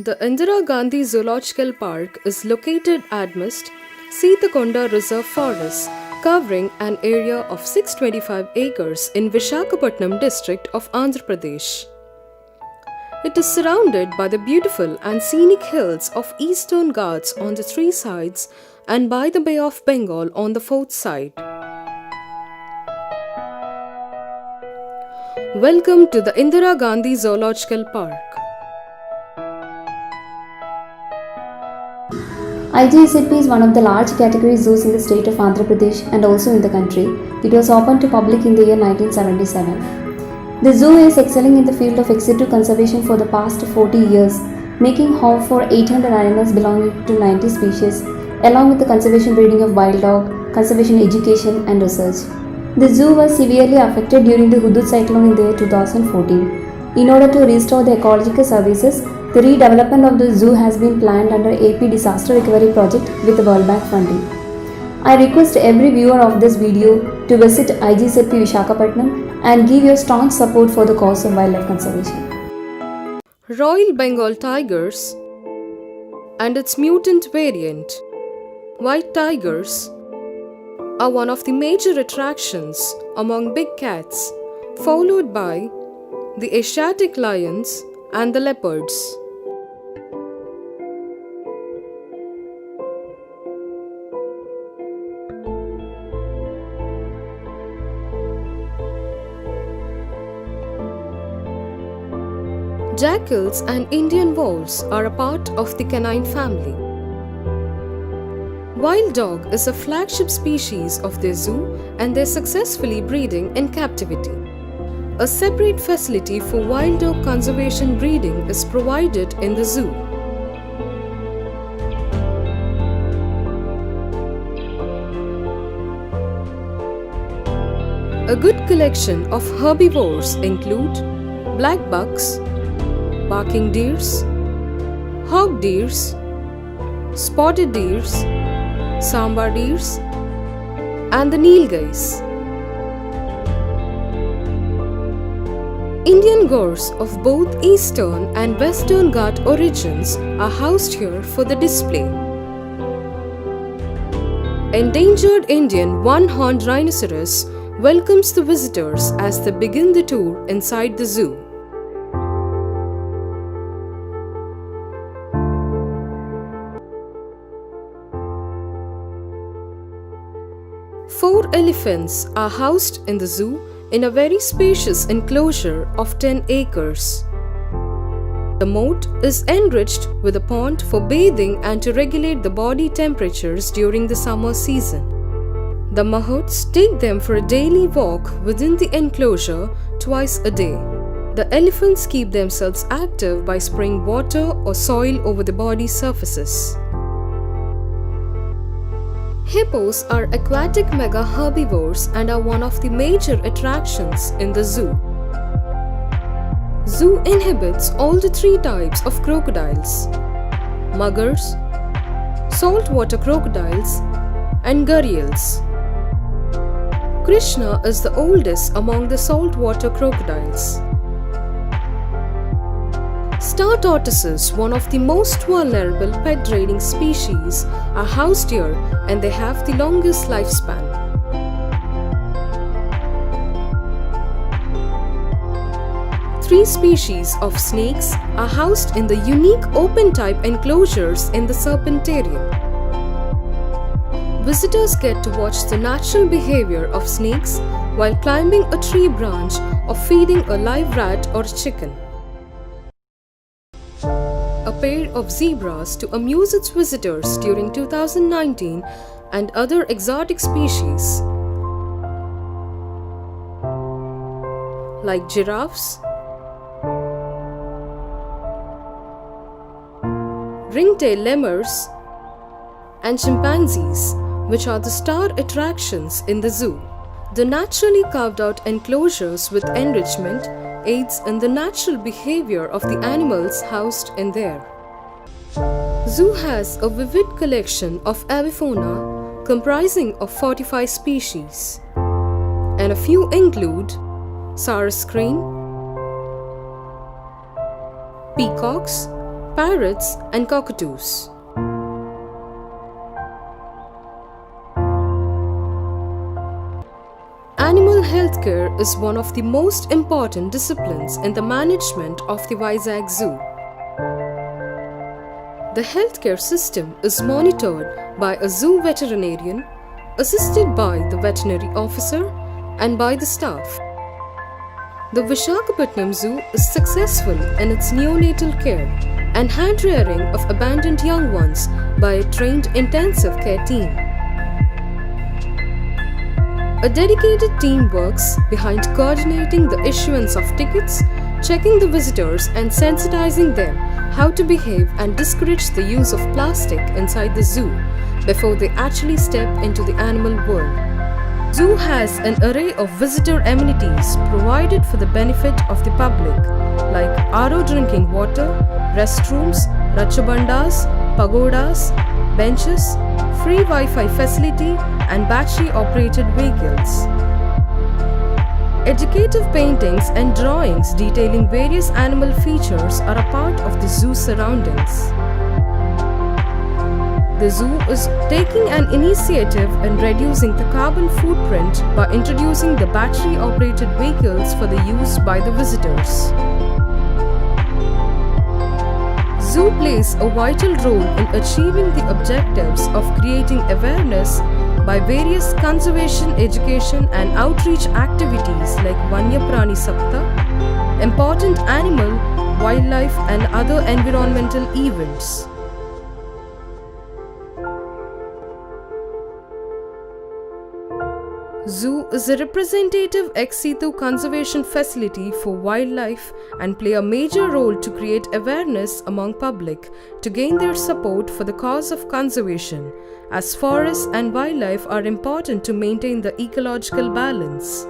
The Indira Gandhi Zoological Park is located amidst Sitakonda Reserve Forest, covering an area of 625 acres in Visakhapatnam district of Andhra Pradesh. It is surrounded by the beautiful and scenic hills of Eastern Ghats on the three sides and by the Bay of Bengal on the fourth side. Welcome to the Indira Gandhi Zoological Park. IGSP is one of the large category zoos in the state of Andhra Pradesh and also in the country. It was opened to public in the year 1977. The zoo is excelling in the field of executive conservation for the past 40 years, making home for 800 animals belonging to 90 species, along with the conservation breeding of wild dog, conservation education and research. The zoo was severely affected during the Hudud cyclone in the year 2014. In order to restore the ecological services, the redevelopment of the zoo has been planned under AP Disaster Recovery Project with World Bank funding. I request every viewer of this video to visit IGSP Visakhapatnam and give your strong support for the cause of wildlife conservation. Royal Bengal tigers and its mutant variant, white tigers, are one of the major attractions among big cats, followed by the Asiatic lions and the leopards. Jackals and Indian wolves are a part of the canine family. Wild dog is a flagship species of the zoo and they're successfully breeding in captivity. A separate facility for wild dog conservation breeding is provided in the zoo. A good collection of herbivores include black bucks, barking deers, hog deers, spotted deers, sambar deers, and the nilgais. Indian gores of both eastern and western Ghat origins are housed here for the display. Endangered Indian one-horned rhinoceros welcomes the visitors as they begin the tour inside the zoo. Four elephants are housed in the zoo in a very spacious enclosure of 10 acres. The moat is enriched with a pond for bathing and to regulate the body temperatures during the summer season. The mahouts take them for a daily walk within the enclosure twice a day. The elephants keep themselves active by spraying water or soil over the body surfaces. Hippos are aquatic mega herbivores and are one of the major attractions in the zoo. Zoo inhabits all the three types of crocodiles: muggers, saltwater crocodiles, and gharials. Krishna is the oldest among the saltwater crocodiles. Star tortoises, one of the most vulnerable pet-raiding species, are housed here and they have the longest lifespan. Three species of snakes are housed in the unique open-type enclosures in the serpentarium. Visitors get to watch the natural behavior of snakes while climbing a tree branch or feeding a live rat or chicken. A pair of zebras to amuse its visitors during 2019 and other exotic species like giraffes, ringtail lemurs, and chimpanzees, which are the star attractions in the zoo. The naturally carved out enclosures with enrichment aids in the natural behavior of the animals housed in there. Zoo has a vivid collection of avifauna comprising of 45 species, and a few include sarus crane, peacocks, parrots, and cockatoos. Animal healthcare is one of the most important disciplines in the management of the Vizag Zoo. The healthcare system is monitored by a zoo veterinarian, assisted by the veterinary officer and by the staff. The Visakhapatnam Zoo is successful in its neonatal care and hand rearing of abandoned young ones by a trained intensive care team. A dedicated team works behind coordinating the issuance of tickets, checking the visitors and sensitizing them how to behave and discourage the use of plastic inside the zoo before they actually step into the animal world. Zoo has an array of visitor amenities provided for the benefit of the public like RO drinking water, restrooms, rachabandas, pagodas, benches, free Wi-Fi facility and battery-operated vehicles. Educative paintings and drawings detailing various animal features are a part of the zoo surroundings. The zoo is taking an initiative in reducing the carbon footprint by introducing the battery-operated vehicles for the use by the visitors. Zoo plays a vital role in achieving the objectives of creating awareness by various conservation, education and outreach activities like Vanya Prani Saptah, important animal, wildlife and other environmental events. Zoo is a representative ex-situ conservation facility for wildlife and play a major role to create awareness among public to gain their support for the cause of conservation, as forests and wildlife are important to maintain the ecological balance.